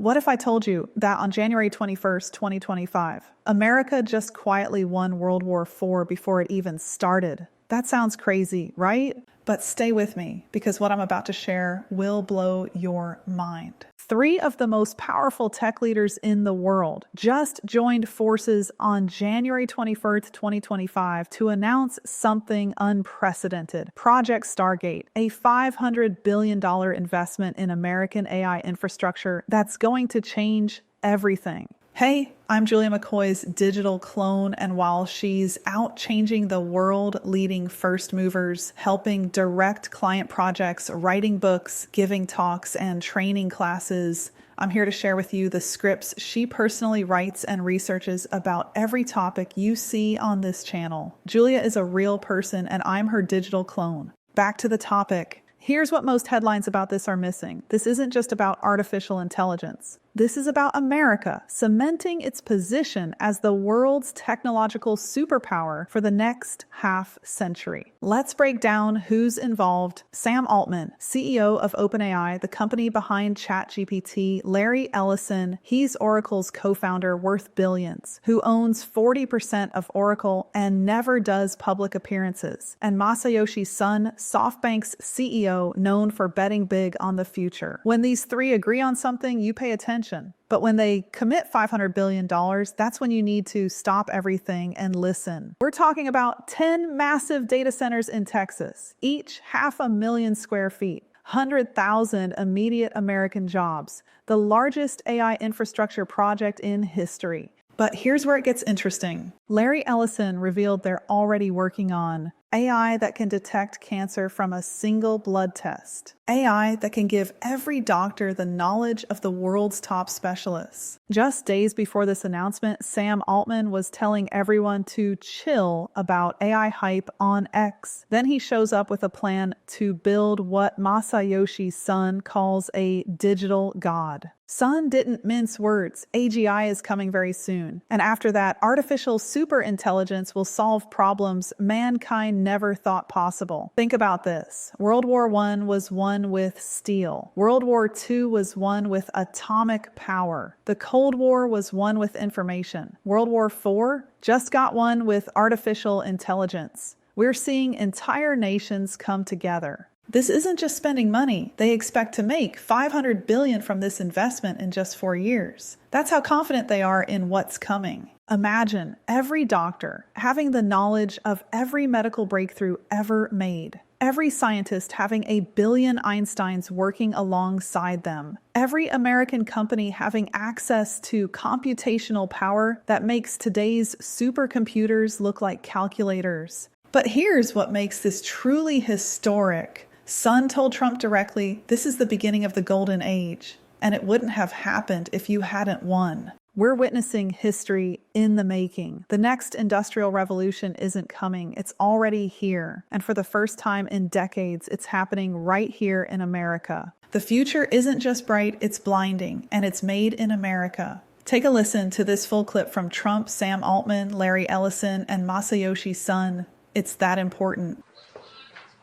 What if I told you that on January 21st, 2025, America just quietly won World War IV before it even started? That sounds crazy, right? But stay with me, because what I'm about to share will blow your mind. 3 of the most powerful tech leaders in the world just joined forces on January 21st, 2025 to announce something unprecedented. Project Stargate, a $500 billion investment in American AI infrastructure that's going to change everything. Hey, I'm Julia McCoy's digital clone, and while she's out changing the world, leading first movers, helping direct client projects, writing books, giving talks, and training classes, I'm here to share with you the scripts she personally writes and researches about every topic you see on this channel. Julia is a real person, and I'm her digital clone. Back to the topic. Here's what most headlines about this are missing. This isn't just about artificial intelligence. This is about America cementing its position as the world's technological superpower for the next half century. Let's break down who's involved. Sam Altman, CEO of OpenAI, the company behind ChatGPT. Larry Ellison, he's Oracle's co-founder worth billions, who owns 40% of Oracle and never does public appearances. And Masayoshi Son, SoftBank's CEO, known for betting big on the future. When these 3 agree on something, you pay attention. But when they commit $500 billion, that's when you need to stop everything and listen. We're talking about 10 massive data centers in Texas, each 500,000 square feet, 100,000 immediate American jobs, the largest AI infrastructure project in history. But here's where it gets interesting. Larry Ellison revealed they're already working on AI that can detect cancer from a single blood test. AI that can give every doctor the knowledge of the world's top specialists. Just days before this announcement, Sam Altman was telling everyone to chill about AI hype on X. Then he shows up with a plan to build what Masayoshi Son calls a digital god. Son didn't mince words. AGI is coming very soon. And after that, artificial superintelligence will solve problems mankind never thought possible. Think about this. World War I was won with steel. World War II was won with atomic power. The Cold War was won with information. World War IV just got won with artificial intelligence. We're seeing entire nations come together. This isn't just spending money. They expect to make $500 billion from this investment in just 4 years. That's how confident they are in what's coming. Imagine every doctor having the knowledge of every medical breakthrough ever made. Every scientist having a billion Einsteins working alongside them. Every American company having access to computational power that makes today's supercomputers look like calculators. But here's what makes this truly historic. Son told Trump directly, this is the beginning of the golden age, and it wouldn't have happened if you hadn't won. We're witnessing history in the making. The next industrial revolution isn't coming, it's already here. And for the first time in decades, it's happening right here in America. The future isn't just bright, it's blinding, and it's made in America. Take a listen to this full clip from Trump, Sam Altman, Larry Ellison, and Masayoshi Son. It's that important.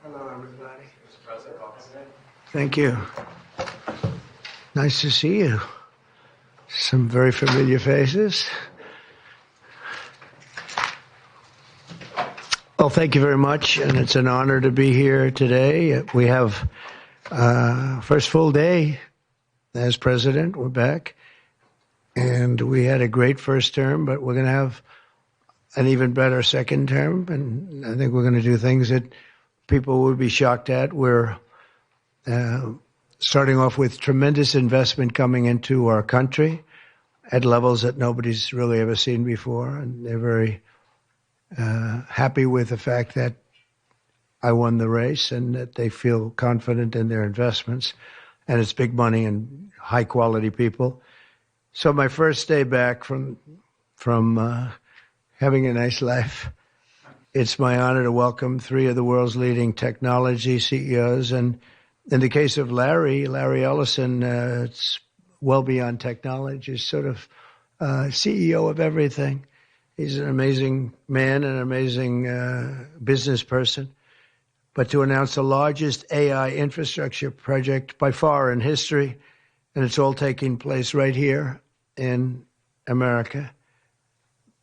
Hello, everybody. Thank you. Nice to see you. Some very familiar faces. Well, thank you very much, and it's an honor to be here today. We have first full day as president. We're back, and we had a great first term, but we're going to have an even better second term, and I think we're going to do things that people would be shocked at. We're starting off with tremendous investment coming into our country at levels that nobody's really ever seen before, and they're very happy with the fact that I won the race and that they feel confident in their investments, and it's big money and high-quality people. So my first day back from having a nice life, it's my honor to welcome 3 of the world's leading technology CEOs. And in the case of Larry Ellison, it's well beyond technology. He's sort of CEO of everything. He's an amazing man, an amazing business person. But to announce the largest AI infrastructure project by far in history, and it's all taking place right here in America.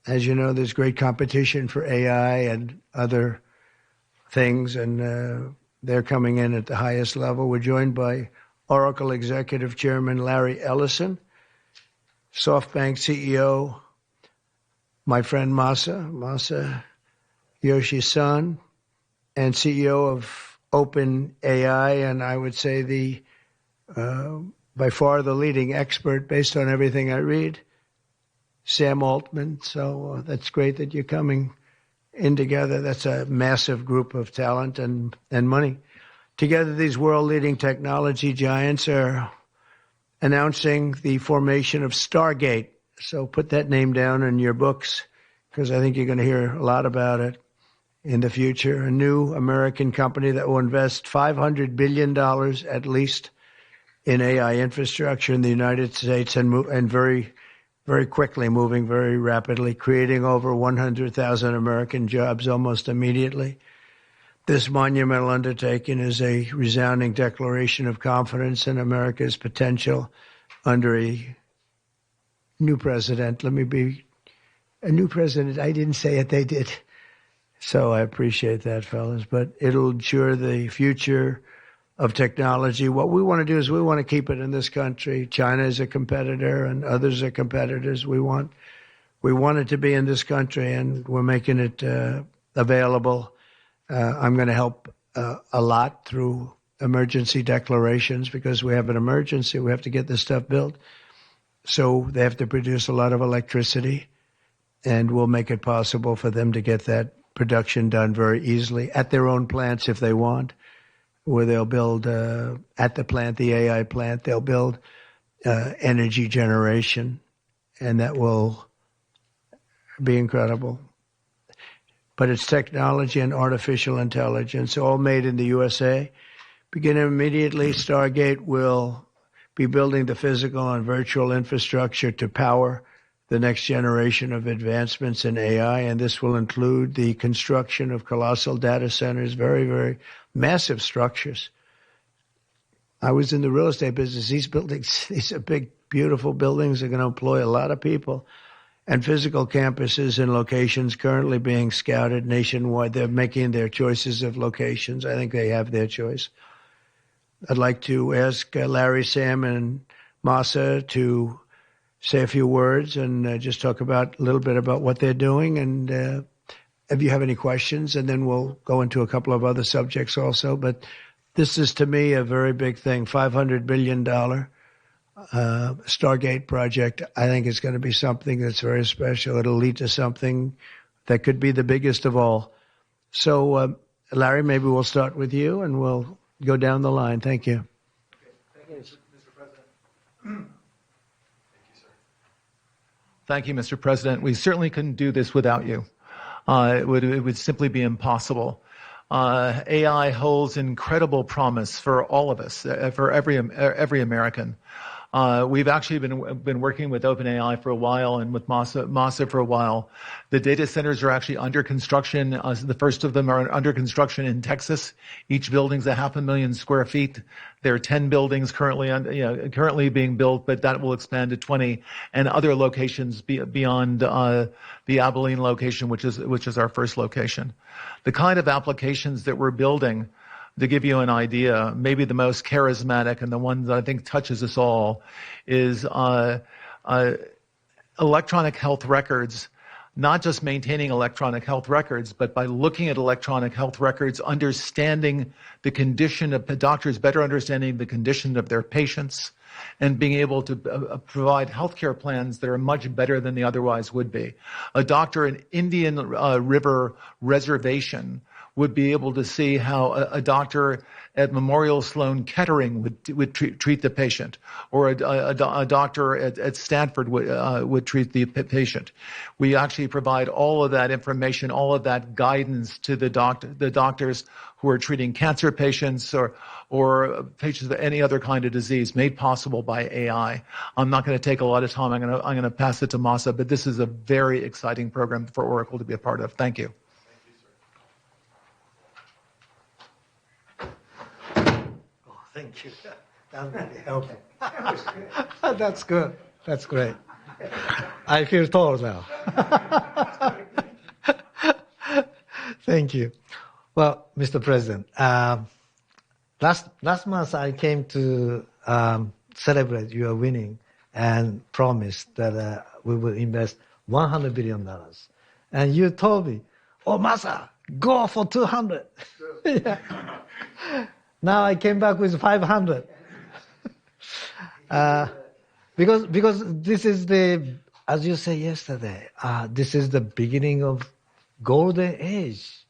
As you know, there's great competition for AI and other things, and they're coming in at the highest level. We're joined by Oracle Executive Chairman Larry Ellison, SoftBank CEO, my friend Masayoshi Son, and CEO of OpenAI, and I would say by far the leading expert based on everything I read, Sam Altman. So that's great that you're coming in together. That's a massive group of talent and money. Together, these world-leading technology giants are announcing the formation of Stargate. So put that name down in your books, because I think you're going to hear a lot about it in the future. A new American company that will invest $500 billion at least in AI infrastructure in the United States, and very, very quickly, moving very rapidly, creating over 100,000 American jobs almost immediately. This monumental undertaking is a resounding declaration of confidence in America's potential under a new president. Let me be a new president. I didn't say it, they did. So I appreciate that, fellas. But it'll ensure the future of technology. What we want to do is we want to keep it in this country. China is a competitor and others are competitors. We want it to be in this country, and we're making it available. I'm going to help a lot through emergency declarations, because we have an emergency. We have to get this stuff built. So they have to produce a lot of electricity, and we'll make it possible for them to get that production done very easily at their own plants if they want, where they'll build at the plant, the AI plant, they'll build energy generation, and that will be incredible. But it's technology and artificial intelligence, all made in the USA. Beginning immediately, Stargate will be building the physical and virtual infrastructure to power the next generation of advancements in AI, and this will include the construction of colossal data centers, very, very massive structures. I was in the real estate business. These buildings, these are big, beautiful buildings. Are going to employ a lot of people. And physical campuses in locations currently being scouted nationwide. They're making their choices of locations. I think they have their choice. I'd like to ask Larry, Sam, and Masa to say a few words and just talk about a little bit about what they're doing, and if you have any questions, and then we'll go into a couple of other subjects also. But this is, to me, a very big thing. $500 billion Stargate project. I think it's going to be something that's very special. It'll lead to something that could be the biggest of all. So, Larry, maybe we'll start with you, and we'll go down the line. Thank you. Thank you, Mr. President. Thank you, Mr. President. We certainly couldn't do this without you. It would simply be impossible. AI holds incredible promise for all of us, for every American. We've actually been working with OpenAI for a while, and with Masa for a while. The data centers are actually under construction. The first of them are under construction in Texas. Each building's 500,000 square feet. There are 10 buildings currently being built, but that will expand to 20, and other locations beyond the Abilene location, which is our first location. The kind of applications that we're building, to give you an idea, maybe the most charismatic and the one that I think touches us all is electronic health records. Not just maintaining electronic health records, but by looking at electronic health records, understanding the condition of the doctors, better understanding the condition of their patients, and being able to provide healthcare plans that are much better than they otherwise would be. A doctor in Indian River Reservation would be able to see how a doctor at Memorial Sloan Kettering would treat the patient, or a doctor at Stanford would treat the patient. We actually provide all of that information, all of that guidance to the doctors who are treating cancer patients or patients with any other kind of disease, made possible by AI. I'm not going to take a lot of time. I'm going to pass it to Masa, but this is a very exciting program for Oracle to be a part of. Thank you. Thank you. That really helped. That's good. That's great. I feel tall now. Thank you. Well, Mr. President, last month I came to celebrate your winning and promised that we will invest $100 billion. And you told me, oh, Masa, go for 200. Yeah. Now I came back with 500. Because this is the, as you said yesterday, this is the beginning of golden age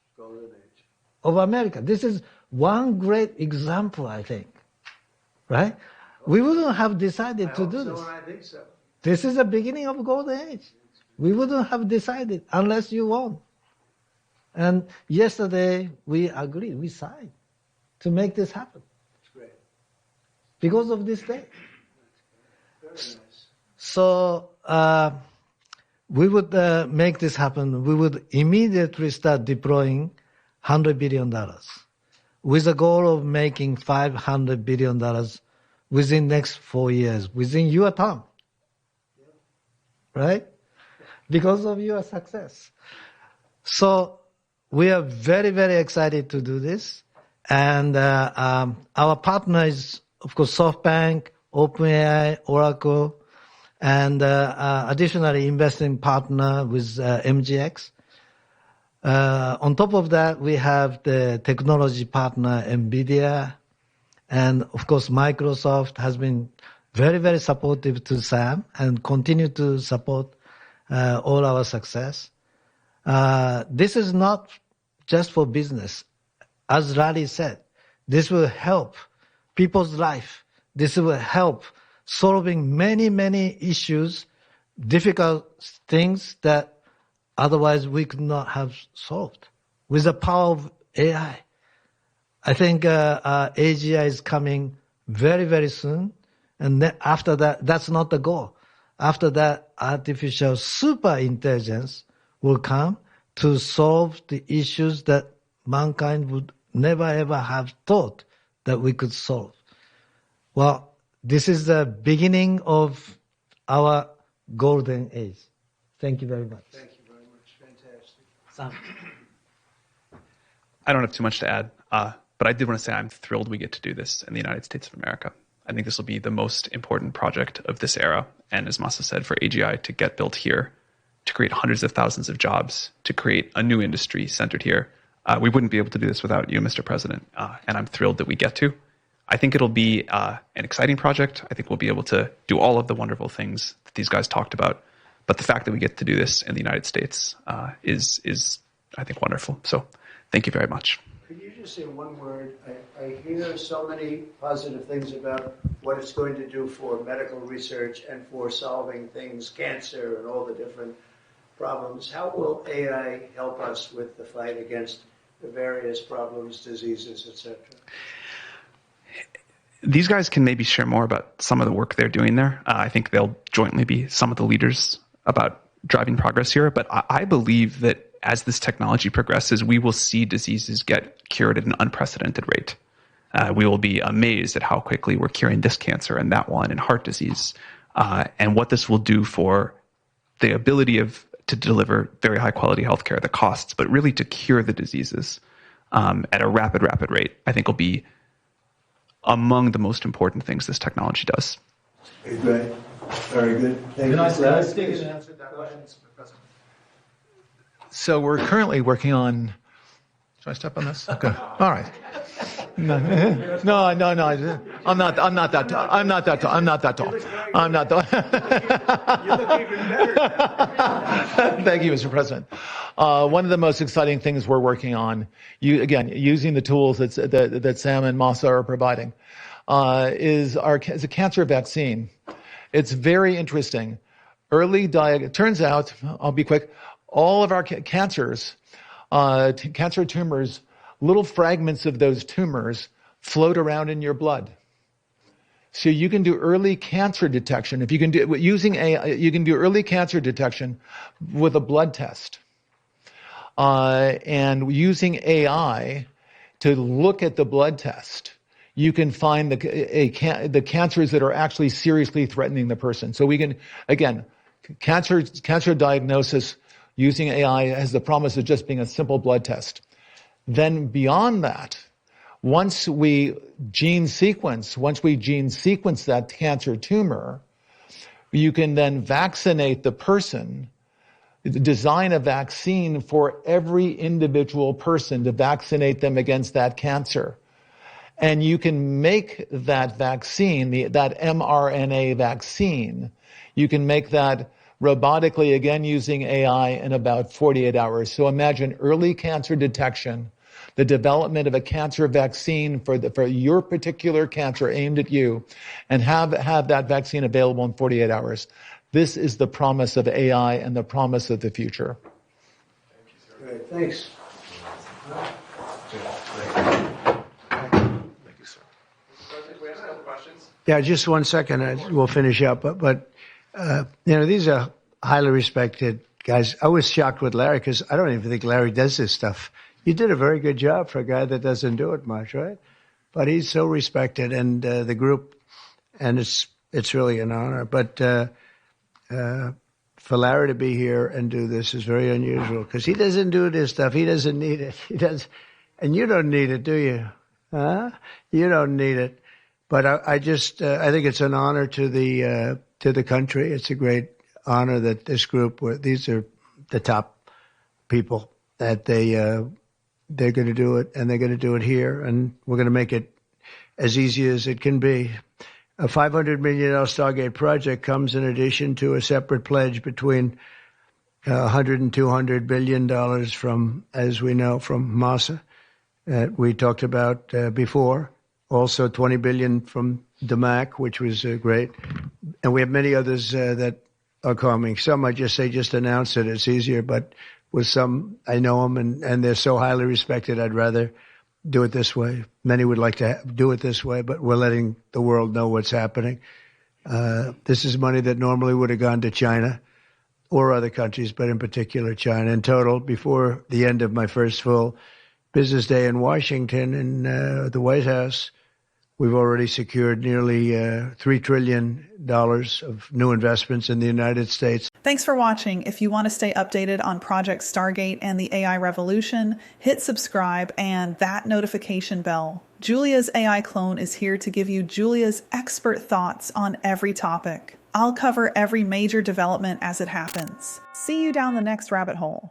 of America. This is one great example, I think. Right? We wouldn't have decided to do this. I think so. This is the beginning of golden age. We wouldn't have decided unless you won. And yesterday we agreed, we signed to make this happen. It's great. Because of this day. Very nice. So we would make this happen. We would immediately start deploying $100 billion with the goal of making $500 billion within next 4 years, within your term. Right? Because of your success. So we are very, very excited to do this. And our partner is, of course, SoftBank, OpenAI, Oracle, and additionally investing partner with MGX. On top of that, we have the technology partner NVIDIA, and of course Microsoft has been very, very supportive to Sam and continue to support all our success. This is not just for business. As Larry said, this will help people's life. This will help solving many, many issues, difficult things that otherwise we could not have solved. With the power of AI. I think AGI is coming very, very soon. And then after that, that's not the goal. After that, artificial super intelligence will come to solve the issues that mankind would never ever have thought that we could solve. Well, this is the beginning of our golden age. Thank you very much. Thank you very much. Fantastic. Sam. I don't have too much to add, but I did want to say I'm thrilled we get to do this in the United States of America. I think this will be the most important project of this era. And as Masa said, for AGI to get built here, to create hundreds of thousands of jobs, to create a new industry centered here, we wouldn't be able to do this without you, Mr. President. And I'm thrilled that we get to. I think it'll be an exciting project. I think we'll be able to do all of the wonderful things that these guys talked about. But the fact that we get to do this in the United States is, I think, wonderful. So thank you very much. Could you just say one word? I hear so many positive things about what it's going to do for medical research and for solving things, cancer and all the different problems. How will AI help us with the fight against the various problems, diseases, etc.? These guys can maybe share more about some of the work they're doing there. I think they'll jointly be some of the leaders about driving progress here. But I believe that as this technology progresses, we will see diseases get cured at an unprecedented rate. We will be amazed at how quickly we're curing this cancer and that one and heart disease, and what this will do for the ability to deliver very high quality healthcare, the costs, but really to cure the diseases at a rapid rate, I think will be among the most important things this technology does. Great. Very good. Thank you. Answer that question, Mr. President? So we're currently working on. Should I step on this? Okay. All right. No. I'm not that tall. I'm not that tall. You look even better now. Thank you, Mr. President. One of the most exciting things we're working on, using the tools that Sam and Masa are providing, is a cancer vaccine. It's very interesting. It turns out, I'll be quick, all of our cancers, cancer tumors, little fragments of those tumors float around in your blood. So you can do early cancer detection. If you can do using AI, you can do early cancer detection with a blood test. And using AI to look at the blood test, you can find the cancers that are actually seriously threatening the person. So we can, again, cancer diagnosis using AI has the promise of just being a simple blood test. Then beyond that, once we gene sequence that cancer tumor, you can then vaccinate the person, design a vaccine for every individual person to vaccinate them against that cancer. And you can make that vaccine, that mRNA vaccine, you can make that robotically, again using AI, in about 48 hours. So imagine early cancer detection, the development of a cancer vaccine for your particular cancer aimed at you, and have that vaccine available in 48 hours. This is the promise of AI and the promise of the future. Great, thanks. Yeah, just 1 second. We'll finish up. But these are highly respected guys. I was shocked with Larry because I don't even think Larry does this stuff. You did a very good job for a guy that doesn't do it much, right? But he's so respected, and the group, and it's really an honor. But for Larry to be here and do this is very unusual because he doesn't do this stuff. He doesn't need it. He does, and you don't need it, do you? Huh? You don't need it. But I think it's an honor to the country. It's a great honor that this group, these are the top people, that they're going to do it, and they're going to do it here, and we're going to make it as easy as it can be. A $500 million Stargate project comes in addition to a separate pledge between $100 and $200 billion from, as we know, from Masa that we talked about before. Also, $20 billion from DMAC, which was great, and we have many others that are coming. Some I just announce it. It's easier, but with some, I know them, and they're so highly respected. I'd rather do it this way. Many would like to do it this way, but we're letting the world know what's happening. This is money that normally would have gone to China or other countries, but in particular China. In total, before the end of my first full business day in Washington in the White House, we've already secured nearly $3 trillion of new investments in the United States. Thanks for watching. If you want to stay updated on Project Stargate and the AI revolution, hit subscribe and that notification bell. Julia's AI clone is here to give you Julia's expert thoughts on every topic. I'll cover every major development as it happens. See you down the next rabbit hole.